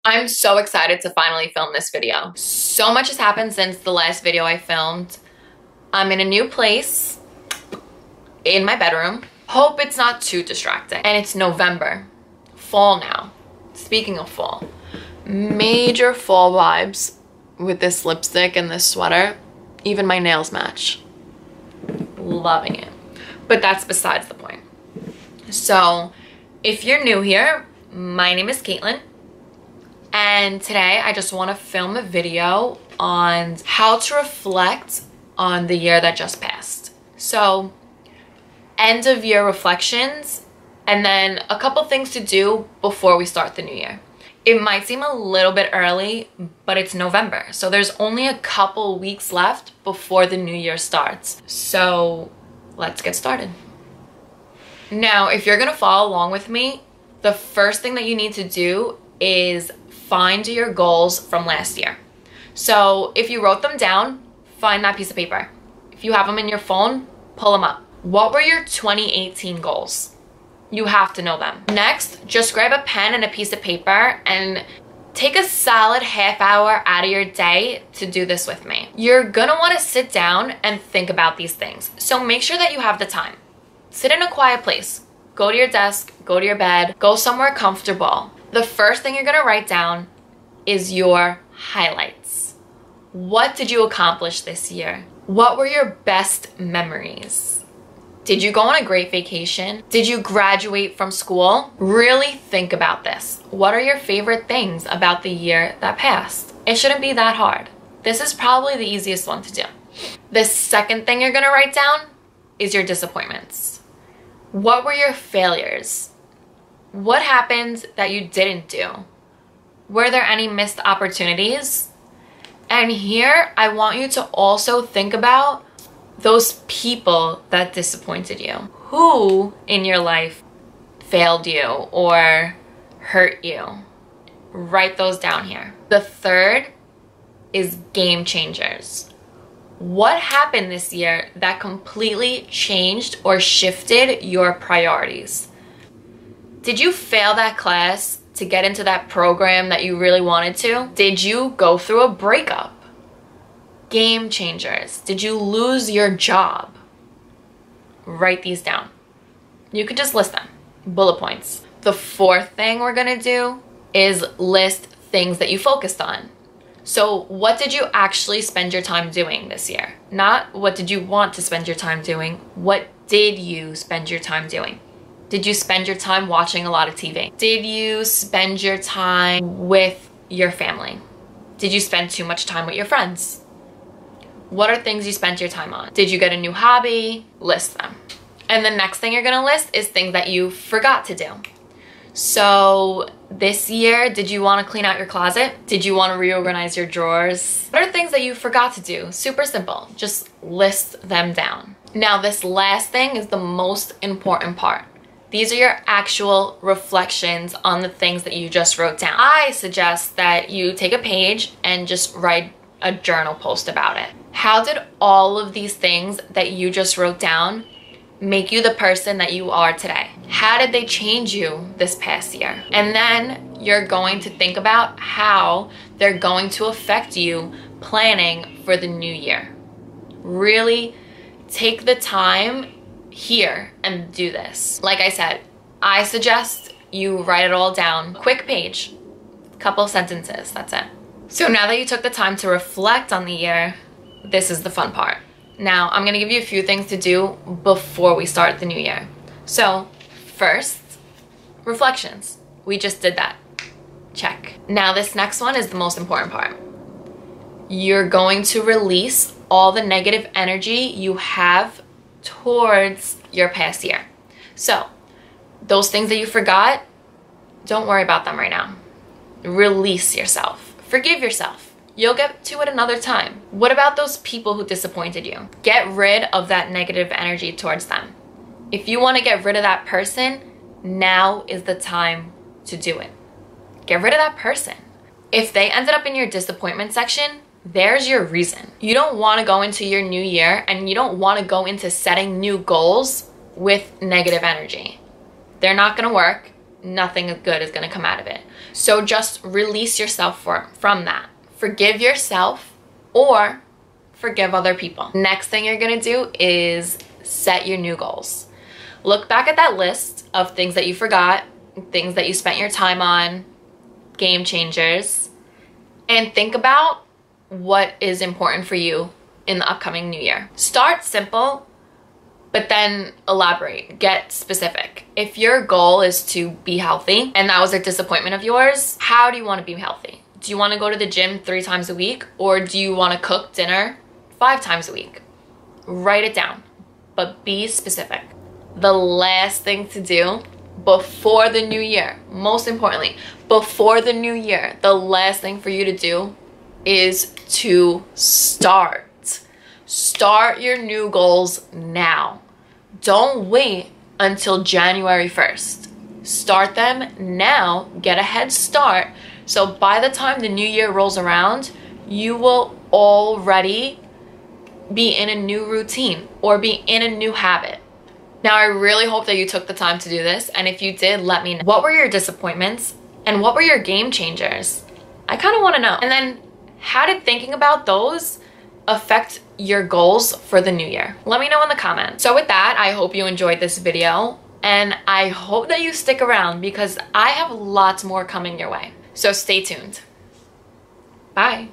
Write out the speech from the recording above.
I'm so excited to finally film this video. So much has happened since the last video I filmed. I'm in a new place in my bedroom. Hope it's not too distracting. And it's November. Fall now. Speaking of fall, major fall vibes with this lipstick and this sweater. Even my nails match. Loving it. But that's besides the point. So if you're new here, my name is Caitlin. And today I just want to film a video on how to reflect on the year that just passed. So end of year reflections, and then a couple things to do before we start the new year. It might seem a little bit early, but it's November. So there's only a couple weeks left before the new year starts. So let's get started. Now, if you're gonna follow along with me, the first thing that you need to do is find your goals from last year. So if you wrote them down, find that piece of paper. If you have them in your phone, pull them up. What were your 2018 goals? You have to know them. Next, just grab a pen and a piece of paper and take a solid half hour out of your day to do this with me. You're gonna wanna sit down and think about these things. So make sure that you have the time. Sit in a quiet place. Go to your desk, go to your bed, go somewhere comfortable. The first thing you're gonna write down is your highlights. What did you accomplish this year? What were your best memories? Did you go on a great vacation? Did you graduate from school? Really think about this. What are your favorite things about the year that passed? It shouldn't be that hard. This is probably the easiest one to do. The second thing you're gonna write down is your disappointments. What were your failures? What happened that you didn't do? Were there any missed opportunities? And here, I want you to also think about those people that disappointed you. Who in your life failed you or hurt you? Write those down here. The third is game changers. What happened this year that completely changed or shifted your priorities? Did you fail that class to get into that program that you really wanted to? Did you go through a breakup? Game changers. Did you lose your job? Write these down. You could just list them. Bullet points. The fourth thing we're gonna do is list things that you focused on. So what did you actually spend your time doing this year? Not what did you want to spend your time doing. What did you spend your time doing? Did you spend your time watching a lot of TV? Did you spend your time with your family? Did you spend too much time with your friends? What are things you spent your time on? Did you get a new hobby? List them. And the next thing you're gonna list is things that you forgot to do. So this year, did you wanna clean out your closet? Did you wanna reorganize your drawers? What are things that you forgot to do? Super simple, just list them down. Now this last thing is the most important part. These are your actual reflections on the things that you just wrote down. I suggest that you take a page and just write a journal post about it. How did all of these things that you just wrote down make you the person that you are today? How did they change you this past year? And then you're going to think about how they're going to affect you planning for the new year. Really take the time here and do this. Like I said, I suggest you write it all down. Quick page, couple sentences, that's it. So now that you took the time to reflect on the year, this is the fun part. Now I'm gonna give you a few things to do before we start the new year. So first, reflections. We just did that. Check. Now this next one is the most important part. You're going to release all the negative energy you have towards your past year. So those things that you forgot, don't worry about them right now. Release yourself. Forgive yourself. You'll get to it another time. What about those people who disappointed you? Get rid of that negative energy towards them. If you want to get rid of that person, now is the time to do it. Get rid of that person. If they ended up in your disappointment section, there's your reason. You don't want to go into your new year and you don't want to go into setting new goals with negative energy. They're not going to work. nothing good is going to come out of it. So just release yourself from that. Forgive yourself or forgive other people. Next thing you're going to do is set your new goals. Look back at that list of things that you forgot, things that you spent your time on, game changers, and think about what is important for you in the upcoming new year. Start simple, but then elaborate, get specific. If your goal is to be healthy and that was a disappointment of yours, how do you want to be healthy? Do you want to go to the gym 3 times a week, or do you want to cook dinner 5 times a week? Write it down, but be specific. The last thing to do before the new year, most importantly, before the new year, the last thing for you to do is to start. Start your new goals now. Don't wait until January 1st. Start them now, get a head start, so by the time the new year rolls around, you will already be in a new routine or be in a new habit. Now, I really hope that you took the time to do this, and if you did, let me know. What were your disappointments and what were your game changers? I kind of want to know. And then how did thinking about those affect your goals for the new year? Let me know in the comments. So with that, I hope you enjoyed this video, and I hope that you stick around because I have lots more coming your way. So stay tuned. Bye.